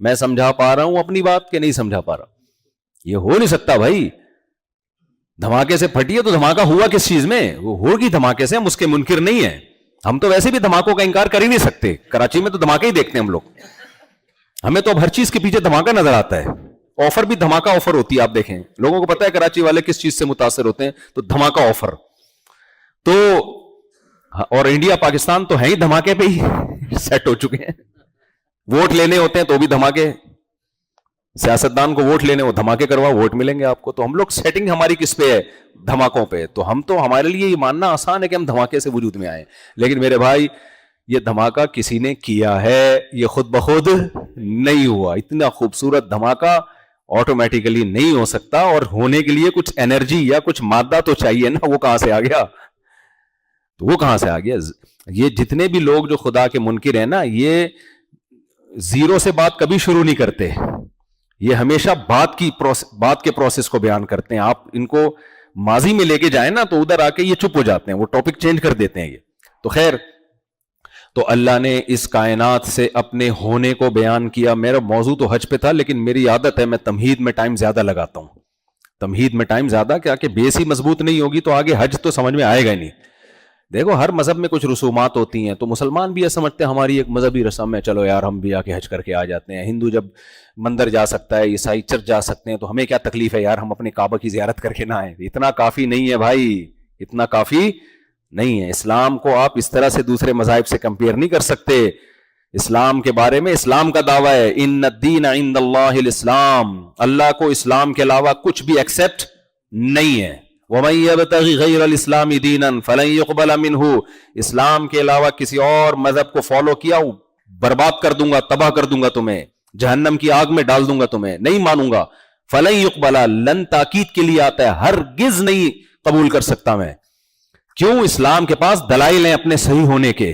میں سمجھا پا رہا ہوں اپنی بات کہ نہیں سمجھا پا رہا؟ یہ ہو نہیں سکتا بھائی. دھماکے سے پھٹی ہے تو دھماکہ ہوا کس چیز میں؟ وہ ہوگی دھماکے سے, ہم اس کے منکر نہیں ہیں. ہم تو ویسے بھی دھماکوں کا انکار کر ہی نہیں سکتے. کراچی میں تو دھماکے ہی دیکھتے ہیں ہم لوگ. ہمیں تو اب ہر چیز کے پیچھے دھماکہ نظر آتا ہے. آفر بھی دھماکہ آفر ہوتی ہے. آپ دیکھیں لوگوں کو پتا ہے کراچی والے کس چیز سے متاثر ہوتے ہیں, تو دھماکہ آفر. تو اور انڈیا پاکستان تو ہے ہی دھماکے پہ ہی سیٹ ہو چکے ہیں. ووٹ لینے ہوتے ہیں تو بھی دھماکے. سیاستدان کو ووٹ لینے, وہ دھماکے کروا, ووٹ ملیں گے آپ کو. تو ہم لوگ سیٹنگ ہماری کس پہ ہے؟ دھماکوں پہ. تو ہمارے لیے یہ ماننا آسان ہے کہ ہم دھماکے سے وجود میں آئے. لیکن میرے بھائی, یہ دھماکہ کسی نے کیا ہے, یہ خود بخود نہیں ہوا. اتنا خوبصورت دھماکہ آٹومیٹیکلی نہیں ہو سکتا, اور ہونے کے لیے کچھ انرجی یا کچھ مادہ تو چاہیے نا. وہ کہاں سے آ گیا؟ تو وہ کہاں سے آ گیا؟ یہ جتنے بھی لوگ جو خدا کے منکر ہیں نا, یہ زیرو سے بات کبھی شروع نہیں کرتے. یہ ہمیشہ بات کے پروسیس کو بیان کرتے ہیں. آپ ان کو ماضی میں لے کے جائیں نا تو ادھر آ کے یہ چپ ہو جاتے ہیں, وہ ٹاپک چینج کر دیتے ہیں. یہ تو خیر, تو اللہ نے اس کائنات سے اپنے ہونے کو بیان کیا. میرا موضوع تو حج پہ تھا, لیکن میری عادت ہے میں تمہید میں ٹائم زیادہ لگاتا ہوں. تمہید میں ٹائم زیادہ, کیا کہ بیس ہی مضبوط نہیں ہوگی تو آگے حج تو سمجھ میں آئے گا ہی نہیں. دیکھو ہر مذہب میں کچھ رسومات ہوتی ہیں, تو مسلمان بھی یہ سمجھتے ہیں ہماری ایک مذہبی رسم ہے, چلو یار ہم بھی آ کے حج کر کے آ جاتے ہیں. ہندو جب مندر جا سکتا ہے, عیسائی چرچ جا سکتے ہیں, تو ہمیں کیا تکلیف ہے یار ہم اپنے کعبہ کی زیارت کر کے نہ آئیں. اتنا کافی نہیں ہے بھائی, اتنا کافی نہیں ہے. اسلام کو آپ اس طرح سے دوسرے مذاہب سے کمپیئر نہیں کر سکتے. اسلام کے بارے میں اسلام کا دعویٰ ہے, ان الدین عند اللہ الاسلام, اللہ کو اسلام کے علاوہ کچھ بھی ایکسپٹ نہیں ہے. وَمَن يَبْتَغِ غَيْرَ الْإِسْلَامِ دِينًا فَلَن يُقْبَلَ مِنْهُ, اسلام کے علاوہ کسی اور مذہب کو فالو کیا, برباد کر دوں گا, تباہ کر دوں گا تمہیں, جہنم کی آگ میں ڈال دوں گا تمہیں, نہیں مانوں گا. فَلَن يُقْبَلَ, لن تاکید کے لیے آتا ہے, ہرگز نہیں قبول کر سکتا میں. کیوں؟ اسلام کے پاس دلائل ہیں اپنے صحیح ہونے کے.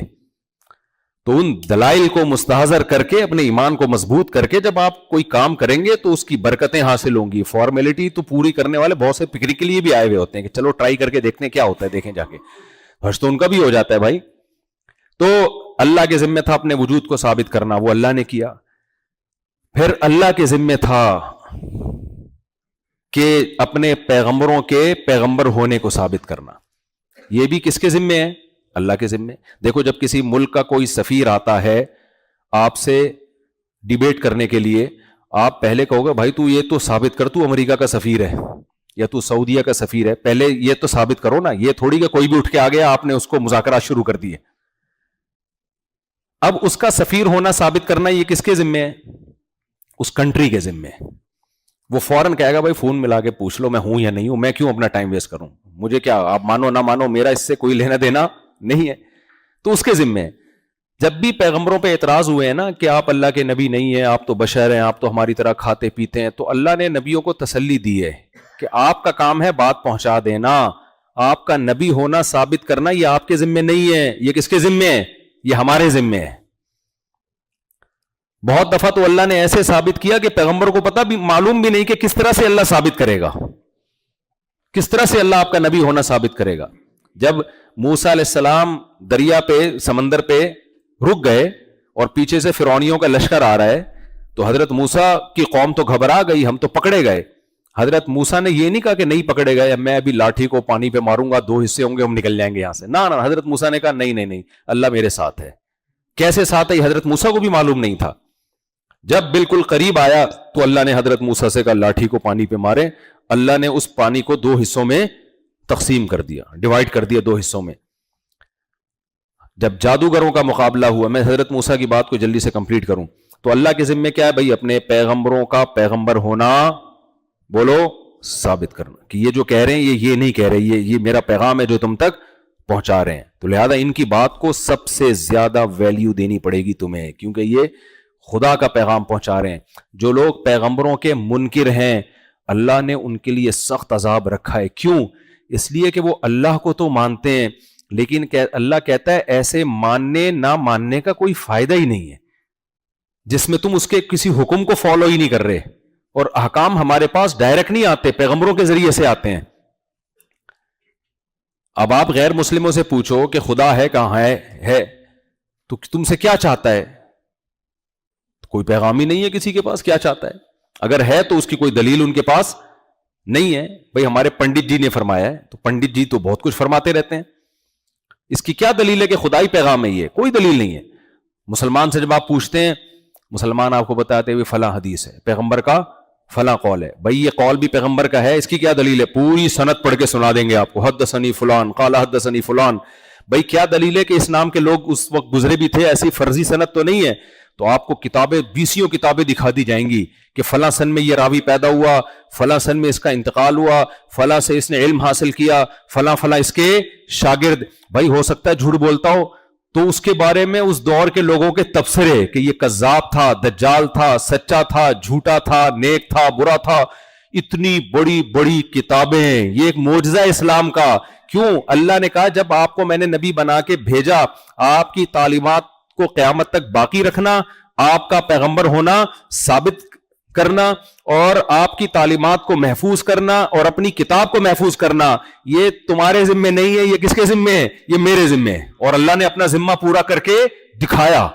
تو ان دلائل کو مستحضر کر کے, اپنے ایمان کو مضبوط کر کے جب آپ کوئی کام کریں گے تو اس کی برکتیں حاصل ہوں گی. فارمیلٹی تو پوری کرنے والے بہت سے پکنک کے لیے بھی آئے ہوئے ہوتے ہیں کہ چلو ٹرائی کر کے دیکھنے کیا ہوتا ہے, دیکھیں جا کے. حج تو ان کا بھی ہو جاتا ہے بھائی. تو اللہ کے ذمہ تھا اپنے وجود کو ثابت کرنا, وہ اللہ نے کیا. پھر اللہ کے ذمہ تھا کہ اپنے پیغمبروں کے پیغمبر ہونے کو ثابت کرنا. یہ بھی کس کے ذمہ ہے؟ اللہ کے ذمہ. دیکھو جب کسی ملک کا کوئی سفیر آتا ہے آپ سے ڈیبیٹ کرنے کے لیے, آپ پہلے کہو گے بھائی تو یہ تو ثابت کر, تو امریکہ کا سفیر ہے یا تو سعودیہ کا سفیر ہے, پہلے یہ تو ثابت کرو نا. یہ تھوڑی کہ کوئی بھی اٹھ کے آ گیا, آپ نے اس کو مذاکرات شروع کر دیے. اب اس کا سفیر ہونا ثابت کرنا یہ کس کے ذمہ ہے؟ اس کنٹری کے ذمہ ہے. وہ فوراً کہے گا بھائی فون ملا کے پوچھ لو میں ہوں یا نہیں ہوں, میں کیوں اپنا ٹائم ویسٹ کروں, مجھے کیا, آپ مانو نہ مانو میرا اس سے کوئی لینا دینا نہیں ہے. تو اس کے ذمہ ہے. جب بھی پیغمبروں پہ اعتراض ہوئے ہیں نا کہ آپ اللہ کے نبی نہیں ہیں, آپ تو بشر ہیں, آپ تو ہماری طرح کھاتے پیتے ہیں, تو اللہ نے نبیوں کو تسلی دی ہے کہ آپ کا کام ہے بات پہنچا دینا, آپ کا نبی ہونا ثابت کرنا یہ آپ کے ذمہ نہیں ہے. یہ کس کے ذمہ ہے؟ یہ ہمارے ذمہ ہے. بہت دفعہ تو اللہ نے ایسے ثابت کیا کہ پیغمبر کو پتا بھی معلوم بھی نہیں کہ کس طرح سے اللہ ثابت کرے گا, کس طرح سے اللہ آپ کا نبی ہونا ثابت کرے گا. جب موسیٰ علیہ السلام دریا پہ, سمندر پہ رک گئے اور پیچھے سے فرعونیوں کا لشکر آ رہا ہے, تو حضرت موسیٰ کی قوم تو گھبرا گئی, ہم تو پکڑے گئے. حضرت موسیٰ نے یہ نہیں کہا کہ نہیں پکڑے گئے, میں ابھی لاٹھی کو پانی پہ ماروں گا, 2 حصے ہوں گے, ہم نکل جائیں گے یہاں سے. نہ حضرت موسیٰ نے کہا نہیں, اللہ میرے ساتھ ہے. کیسے ساتھ ہے؟ حضرت موسیٰ کو بھی معلوم نہیں تھا. جب بالکل قریب آیا تو اللہ نے حضرت موسیٰ سے کہا لاٹھی کو پانی پہ مارے. اللہ نے اس پانی کو 2 حصوں میں تقسیم کر دیا, ڈیوائیڈ کر دیا 2 حصوں میں. جب جادوگروں کا مقابلہ ہوا, میں حضرت موسیٰ کی بات کو جلدی سے کمپلیٹ کروں, تو اللہ کے ذمہ کیا ہے بھائی؟ اپنے پیغمبروں کا پیغمبر ہونا, بولو, ثابت کرنا کہ یہ جو کہہ رہے ہیں یہ نہیں کہہ رہے, یہ میرا پیغام ہے جو تم تک پہنچا رہے ہیں. تو لہذا ان کی بات کو سب سے زیادہ ویلیو دینی پڑے گی تمہیں, کیونکہ یہ خدا کا پیغام پہنچا رہے ہیں. جو لوگ پیغمبروں کے منکر ہیں اللہ نے ان کے لیے سخت عذاب رکھا ہے. کیوں؟ اس لیے کہ وہ اللہ کو تو مانتے ہیں, لیکن اللہ کہتا ہے ایسے ماننے نہ ماننے کا کوئی فائدہ ہی نہیں ہے جس میں تم اس کے کسی حکم کو فالو ہی نہیں کر رہے, اور احکام ہمارے پاس ڈائریکٹ نہیں آتے, پیغمبروں کے ذریعے سے آتے ہیں. اب آپ غیر مسلموں سے پوچھو کہ خدا ہے کہاں ہے, تو تم سے کیا چاہتا ہے؟ کوئی پیغام ہی نہیں ہے کسی کے پاس, کیا چاہتا ہے؟ اگر ہے تو اس کی کوئی دلیل ان کے پاس نہیں ہے. بھئی ہمارے پنڈت جی نے فرمایا ہے, تو پنڈت جی تو بہت کچھ فرماتے رہتے ہیں, اس کی کیا دلیل ہے کہ خدائی پیغام ہے؟ یہ کوئی دلیل نہیں ہے. مسلمان سے جب آپ پوچھتے ہیں, مسلمان آپ کو بتاتے ہوئے فلاں حدیث ہے, پیغمبر کا فلاں قول ہے. بھئی یہ قول بھی پیغمبر کا ہے, اس کی کیا دلیل ہے؟ پوری سند پڑھ کے سنا دیں گے آپ کو, حدثنی فلان قال حدثنی فلان. بھئی کیا دلیل ہے کہ اسلام کے لوگ اس وقت گزرے بھی تھے, ایسی فرضی سند تو نہیں ہے. تو آپ کو کتابیں, 20 کتابیں دکھا دی جائیں گی کہ فلاں سن میں یہ راوی پیدا ہوا, فلاں سن میں اس کا انتقال ہوا, فلاں سے اس نے علم حاصل کیا, فلاں فلاں اس کے شاگرد. بھائی ہو سکتا ہے جھوٹ بولتا ہو, تو اس کے بارے میں اس دور کے لوگوں کے تبصرے کہ یہ کذاب تھا, دجال تھا, سچا تھا, جھوٹا تھا, نیک تھا, برا تھا. اتنی بڑی بڑی کتابیں, یہ ایک معجزہ اسلام کا. کیوں؟ اللہ نے کہا جب آپ کو میں نے نبی بنا کے بھیجا, آپ کی تعلیمات کو قیامت تک باقی رکھنا, آپ کا پیغمبر ہونا ثابت کرنا, اور آپ کی تعلیمات کو محفوظ کرنا, اور اپنی کتاب کو محفوظ کرنا, یہ تمہارے ذمے نہیں ہے, یہ کس کے ذمے ہے؟ یہ میرے ذمے ہے. اور اللہ نے اپنا ذمہ پورا کر کے دکھایا.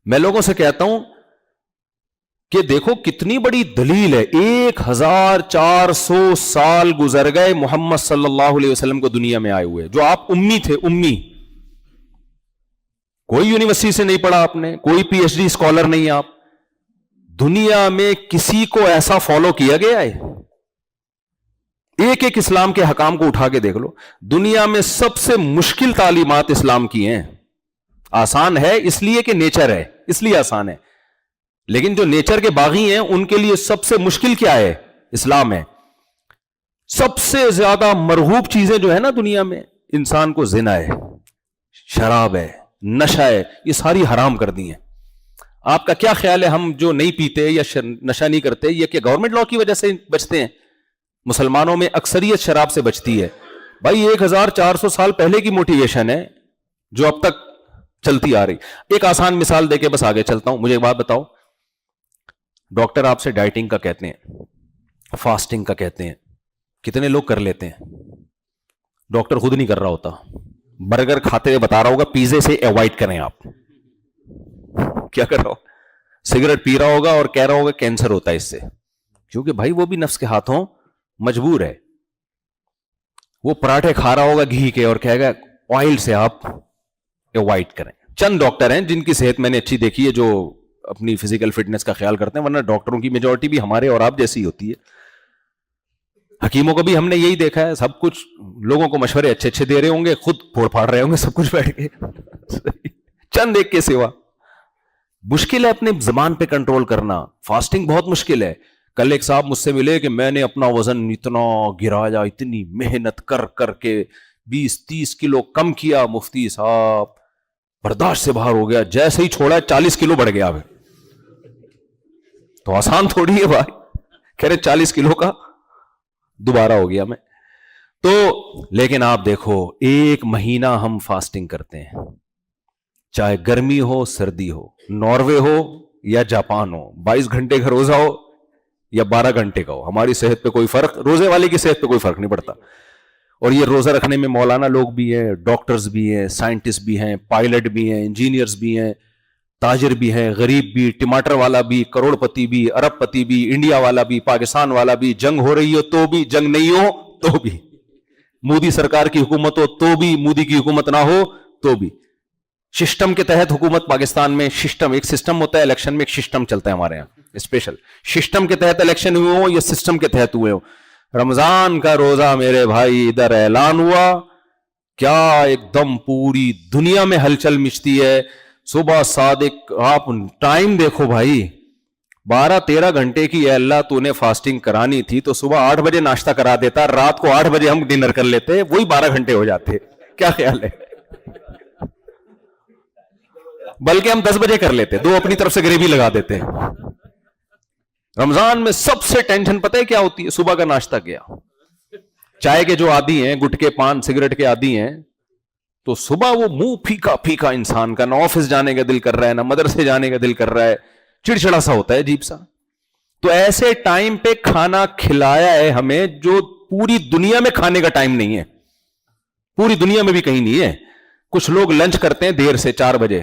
میں لوگوں سے کہتا ہوں کہ دیکھو کتنی بڑی دلیل ہے. 1400 سال گزر گئے محمد صلی اللہ علیہ وسلم کو دنیا میں آئے ہوئے, جو آپ امی تھے, امی, کوئی یونیورسٹی سے نہیں پڑھا آپ نے, کوئی پی ایچ ڈی اسکالر نہیں آپ. دنیا میں کسی کو ایسا فالو کیا گیا ہے؟ ایک ایک اسلام کے حکام کو اٹھا کے دیکھ لو. دنیا میں سب سے مشکل تعلیمات اسلام کی ہیں. آسان ہے اس لیے کہ نیچر ہے, اس لیے آسان ہے. لیکن جو نیچر کے باغی ہیں ان کے لیے سب سے مشکل کیا ہے؟ اسلام ہے. سب سے زیادہ مرغوب چیزیں جو ہے نا دنیا میں, انسان کو زنا ہے, شراب ہے, نشہ ہے, یہ ساری حرام کر دی ہیں. آپ کا کیا خیال ہے ہم جو نہیں پیتے یا نشہ نہیں کرتے, یہ کہ گورنمنٹ لا کی وجہ سے بچتے ہیں؟ مسلمانوں میں اکثریت شراب سے بچتی ہے. بھائی 1400 سال پہلے کی موٹیویشن ہے جو اب تک چلتی آ رہی. ایک آسان مثال دے کے بس آگے چلتا ہوں. مجھے ایک بات بتاؤ, ڈاکٹر آپ سے ڈائٹنگ کا کہتے ہیں, فاسٹنگ کا کہتے ہیں, کتنے لوگ کر لیتے ہیں؟ ڈاکٹر خود نہیں کر رہا ہوتا, برگر کھاتے ہوئے بتا رہا ہوگا پیزے سے ایوائڈ کریں. آپ کیا کر رہا ہو؟ سگریٹ پی رہا ہوگا اور کہہ رہا ہوگا کینسر ہوتا ہے اس سے, کیونکہ بھائی وہ بھی نفس کے ہاتھوں مجبور ہے. وہ پراٹھے کھا رہا ہوگا گھی کے اور کہے گا آئل سے آپ ایوائڈ کریں. چند ڈاکٹر ہیں جن کی صحت میں نے اچھی دیکھی ہے جو اپنی فزیکل فٹنس کا خیال کرتے ہیں, ورنہ ڈاکٹروں کی میجورٹی بھی ہمارے اور آپ جیسی ہوتی ہے. حکیموں کو بھی ہم نے یہی دیکھا ہے, سب کچھ لوگوں کو مشورے اچھے اچھے دے رہے ہوں گے, خود پھوڑ پھاڑ رہے ہوں گے سب کچھ بیٹھ کے چند ایک کے سوا. مشکل ہے اپنے زبان پہ کنٹرول کرنا. فاسٹنگ بہت مشکل ہے. کل ایک صاحب مجھ سے ملے کہ میں نے اپنا وزن اتنا گرایا, اتنی محنت کر کر کے 20-30 کلو کم کیا. مفتی صاحب برداشت سے باہر ہو گیا, جیسے ہی چھوڑا 40 کلو بڑھ گیا. تو آسان تھوڑی ہے بھائی, کہہ رہے 40 کلو کا دوبارہ ہو گیا میں. تو لیکن آپ دیکھو 1 مہینہ ہم فاسٹنگ کرتے ہیں, چاہے گرمی ہو سردی ہو, ناروے ہو یا جاپان ہو, 22 گھنٹے کا روزہ ہو یا 12 گھنٹے کا ہو, ہماری صحت پہ کوئی فرق, روزے والے کی صحت پہ کوئی فرق نہیں پڑتا. اور یہ روزہ رکھنے میں مولانا لوگ بھی ہیں, ڈاکٹرز بھی ہیں, سائنٹسٹ بھی ہیں, پائلٹ بھی ہیں, انجینئرز بھی ہیں, تاجر بھی ہیں, غریب بھی, ٹماٹر والا بھی, کروڑ پتی بھی, ارب پتی بھی, انڈیا والا بھی, پاکستان والا بھی, جنگ ہو رہی ہو تو بھی, جنگ نہیں ہو تو بھی, مودی سرکار کی حکومت ہو تو بھی, مودی کی حکومت نہ ہو تو بھی. سسٹم کے تحت حکومت پاکستان میں, سسٹم ایک سسٹم ہوتا ہے, الیکشن میں ایک سسٹم چلتا ہے ہمارے یہاں اسپیشل, سسٹم کے تحت الیکشن ہوئے ہوں یا سسٹم کے تحت ہوئے ہوں. رمضان کا روزہ میرے بھائی ادھر اعلان ہوا, کیا ایک دم پوری دنیا میں ہلچل مچتی ہے. صبح صادق آپ ٹائم دیکھو بھائی, 12-13 گھنٹے کی, اے اللہ تو نے فاسٹنگ کرانی تھی تو صبح 8 بجے ناشتہ کرا دیتا, رات کو 8 بجے ہم ڈنر کر لیتے, وہی 12 گھنٹے ہو جاتے. کیا خیال ہے؟ بلکہ ہم 10 بجے کر لیتے, 2 اپنی طرف سے گریوی لگا دیتے. رمضان میں سب سے ٹینشن پتہ ہے کیا ہوتی ہے؟ صبح کا ناشتہ کیا. چائے کے جو عادی ہیں, گٹکے پان سگریٹ کے عادی ہیں, تو صبح وہ منہ پھیکا پھیکا انسان کا, نہ آفس جانے کا دل کر رہا ہے, نہ مدرسے جانے کا دل کر رہا ہے, چڑچڑا سا ہوتا ہے, عجیب سا. تو ایسے ٹائم پہ کھانا کھلایا ہے ہمیں جو پوری دنیا میں کھانے کا ٹائم نہیں ہے, پوری دنیا میں بھی کہیں نہیں ہے. کچھ لوگ لنچ کرتے ہیں دیر سے 4 بجے,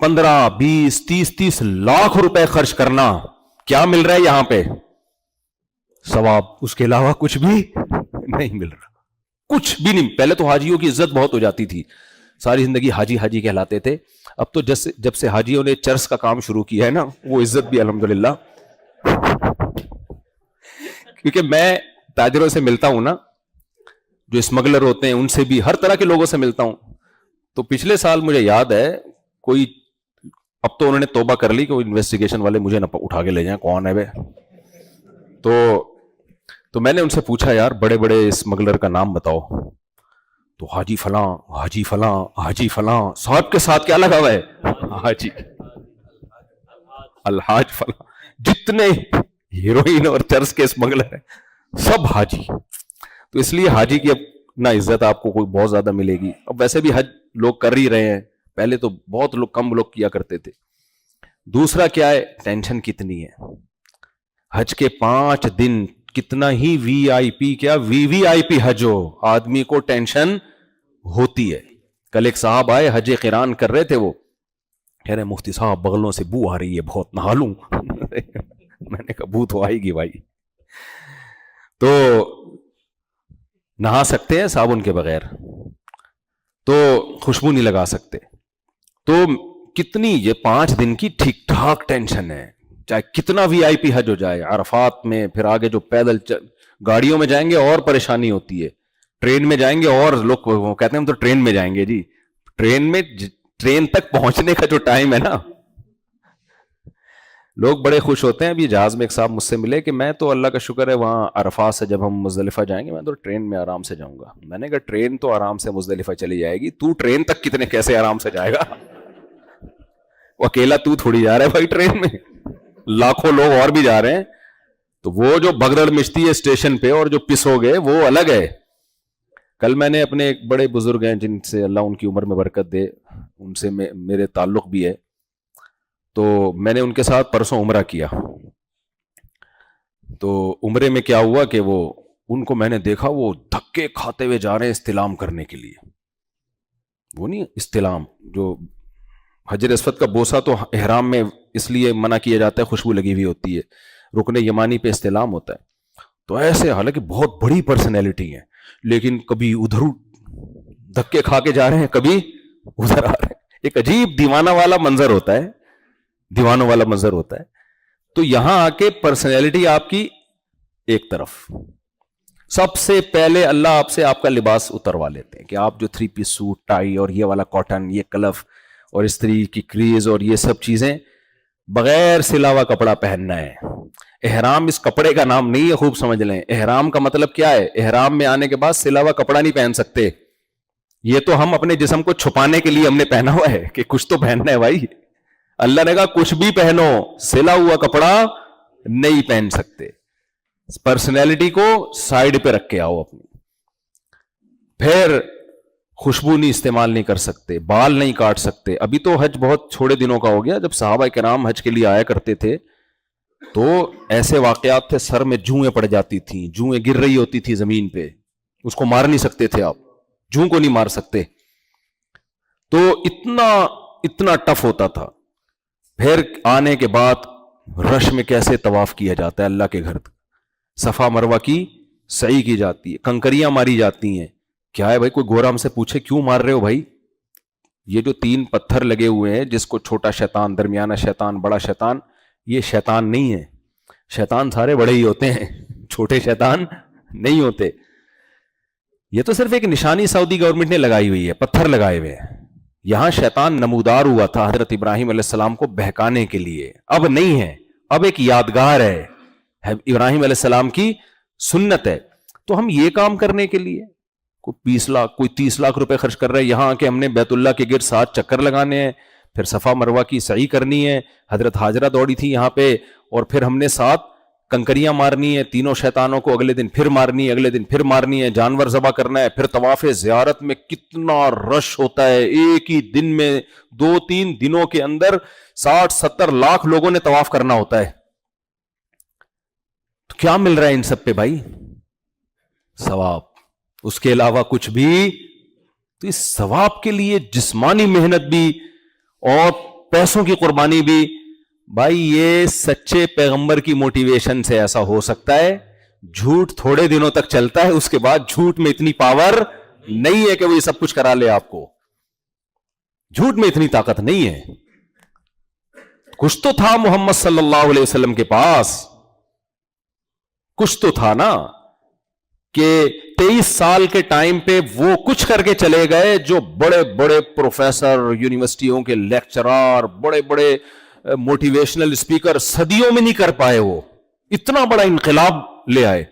15, 20, 30 لاکھ روپے خرچ کرنا, کیا مل رہا ہے یہاں پہ؟ ثواب. اس کے علاوہ کچھ بھی نہیں مل رہا, کچھ بھی نہیں. پہلے تو حاجیوں کی عزت بہت ہو جاتی تھی, ساری زندگی حاجی حاجی کہلاتے تھے. اب تو جب سے حاجیوں نے چرس کا کام شروع کیا ہے نا, وہ عزت بھی الحمدللہ. کیونکہ میں تاجروں سے ملتا ہوں نا, جو اسمگلر ہوتے ہیں ان سے بھی, ہر طرح کے لوگوں سے ملتا ہوں. تو پچھلے سال مجھے یاد ہے کوئی, اب تو انہوں نے توبہ کر لی کہ وہ انویسٹیگیشن والے مجھے نہ اٹھا کے لے جائیں کون ہے بے. تو میں نے ان سے پوچھا یار بڑے بڑے اسمگلر کا نام بتاؤ. تو حاجی فلاں, حاجی فلاں, حاجی فلاں, صاحب کے ساتھ کیا لگا ہوا ہے؟ حاجی, الحاج فلاں. جتنے ہیروئن اور چرس کے اسمگلر ہیں سب حاجی. تو اس لیے حاجی کی اب نہ عزت آپ کو کوئی بہت زیادہ ملے گی. اب ویسے بھی حج لوگ کر ہی رہے ہیں, پہلے تو بہت کم لوگ کیا کرتے تھے. دوسرا کیا ہے, ٹینشن کتنی ہے. حج کے 5 دن کتنا ہی وی آئی پی, کیا وی آئی پی حج ہو, آدمی کو ٹینشن ہوتی ہے. کل ایک صاحب آئے حج قران کر رہے تھے, وہ کہہ رہے مفتی صاحب بغلوں سے بو آ رہی ہے بہت, نہا لوں؟ میں نے کہا بو تو آئے گی بھائی. تو نہا سکتے ہیں صابن کے بغیر, تو خوشبو نہیں لگا سکتے. تو کتنی یہ 5 دن کی ٹھیک ٹھاک ٹینشن ہے, چاہے کتنا وی آئی پی حج ہو جائے. عرفات میں پھر آگے جو پیدل گاڑیوں میں جائیں گے اور پریشانی ہوتی ہے, ٹرین میں جائیں گے اور لوگ کہتے ہیں ہم تو ٹرین میں جائیں گے. جی ٹرین تک پہنچنے کا جو ٹائم ہے نا, لوگ بڑے خوش ہوتے ہیں. ابھی جہاز میں ایک صاحب مجھ سے ملے کہ میں تو اللہ کا شکر ہے وہاں عرفات سے جب ہم مزدلفہ جائیں گے میں تو ٹرین میں آرام سے جاؤں گا. میں نے کہا ٹرین تو آرام سے مزدلفہ چلی جائے گی, تو ٹرین تک کیسے آرام سے جائے گا؟ وہ اکیلا تو تھوڑی جا رہا ہے بھائی ٹرین میں, لاکھوں لوگ اور بھی جا رہے ہیں. تو وہ جو بگدڑ مچتی ہے اسٹیشن پہ اور جو پسو گے وہ الگ ہے. کل میں نے اپنے ایک بڑے بزرگ ہیں جن سے اللہ ان کی عمر میں برکت دے, ان سے میرے تعلق بھی ہے, تو میں نے ان کے ساتھ پرسوں عمرہ کیا. تو عمرے میں کیا ہوا کہ وہ ان کو میں نے دیکھا وہ دھکے کھاتے ہوئے جا رہے ہیں استلام کرنے کے لیے. وہ نہیں استلام, جو حجر اسود کا بوسہ تو احرام میں اس لیے منع کیا جاتا ہے, خوشبو لگی ہوئی ہوتی ہے, رکن یمانی پہ استلام ہوتا ہے. تو ایسے حالانکہ بہت بڑی پرسنالٹی ہیں, لیکن کبھی ادھر دھکے کھا کے جا رہے ہیں, کبھی ادھر آ رہے ہیں. ایک عجیب دیوانہ والا منظر ہوتا ہے, دیوانوں والا منظر ہوتا ہے. تو یہاں آ کے پرسنالٹی آپ کی ایک طرف, سب سے پہلے اللہ آپ سے آپ کا لباس اتروا لیتے ہیں کہ آپ جو 3 پیس سوٹ, ٹائی اور یہ والا کاٹن, یہ کلف اور استری کی کریز اور یہ سب چیزیں بغیر سلا ہوا کپڑا پہننا ہے. احرام اس کپڑے کا نام نہیں ہے, خوب سمجھ لیں. احرام کا مطلب کیا ہے؟ احرام میں آنے کے بعد سلا ہوا کپڑا نہیں پہن سکتے. یہ تو ہم اپنے جسم کو چھپانے کے لیے ہم نے پہنا ہوا ہے کہ کچھ تو پہننا ہے بھائی. اللہ نے کہا کچھ بھی پہنو, سلا ہوا کپڑا نہیں پہن سکتے. پرسنالٹی کو سائیڈ پہ رکھ کے آؤ اپنی. پھر خوشبو نہیں استعمال نہیں کر سکتے, بال نہیں کاٹ سکتے. ابھی تو حج بہت چھوڑے دنوں کا ہو گیا, جب صحابہ کرام حج کے لیے آیا کرتے تھے تو ایسے واقعات تھے, سر میں جوئیں پڑ جاتی تھیں, جوئیں گر رہی ہوتی تھی زمین پہ, اس کو مار نہیں سکتے تھے آپ, جوں کو نہیں مار سکتے. تو اتنا ٹف ہوتا تھا. پھر آنے کے بعد رش میں کیسے طواف کیا جاتا ہے اللہ کے گھر, صفا مروہ کی سعی کی جاتی ہے, کنکریاں ماری جاتی ہیں. کیا ہے بھائی, کوئی گورا ہم سے پوچھے کیوں مار رہے ہو بھائی؟ یہ جو 3 پتھر لگے ہوئے ہیں, جس کو چھوٹا شیطان, درمیانہ شیطان, بڑا شیطان, یہ شیطان نہیں ہے. شیطان سارے بڑے ہی ہوتے ہیں, چھوٹے شیطان نہیں ہوتے. یہ تو صرف ایک نشانی سعودی گورنمنٹ نے لگائی ہوئی ہے, پتھر لگائے ہوئے ہیں. یہاں شیطان نمودار ہوا تھا حضرت ابراہیم علیہ السلام کو بہکانے کے لیے, اب نہیں ہے, اب ایک یادگار ہے, ابراہیم علیہ السلام کی سنت ہے. تو ہم یہ کام کرنے کے لیے کوئی 20 لاکھ کوئی 30 لاکھ روپے خرچ کر رہے ہیں یہاں کہ ہم نے بیت اللہ کے گرد 7 چکر لگانے ہیں, پھر صفا مروہ کی سعی کرنی ہے. حضرت ہاجرہ دوڑی تھی یہاں پہ, اور پھر ہم نے 7 کنکریاں مارنی ہے, تینوں شیطانوں کو اگلے دن پھر مارنی ہے, اگلے دن پھر مارنی ہے, جانور ذبح کرنا ہے. پھر طواف زیارت میں کتنا رش ہوتا ہے, ایک ہی دن میں 2-3 دنوں کے اندر 60-70 لاکھ لوگوں نے طواف کرنا ہوتا ہے. تو کیا مل رہا ہے ان سب پہ بھائی؟ ثواب, اس کے علاوہ کچھ بھی. تو اس ثواب کے لیے جسمانی محنت بھی اور پیسوں کی قربانی بھی. بھائی یہ سچے پیغمبر کی موٹیویشن سے ایسا ہو سکتا ہے. جھوٹ تھوڑے دنوں تک چلتا ہے, اس کے بعد جھوٹ میں اتنی پاور نہیں ہے کہ وہ یہ سب کچھ کرا لے آپ کو. جھوٹ میں اتنی طاقت نہیں ہے. کچھ تو تھا محمد صلی اللہ علیہ وسلم کے پاس, کچھ تو تھا نا, کہ 23 سال کے ٹائم پہ وہ کچھ کر کے چلے گئے جو بڑے بڑے پروفیسر, یونیورسٹیوں کے لیکچرار, بڑے بڑے موٹیویشنل اسپیکر صدیوں میں نہیں کر پائے. وہ اتنا بڑا انقلاب لے آئے.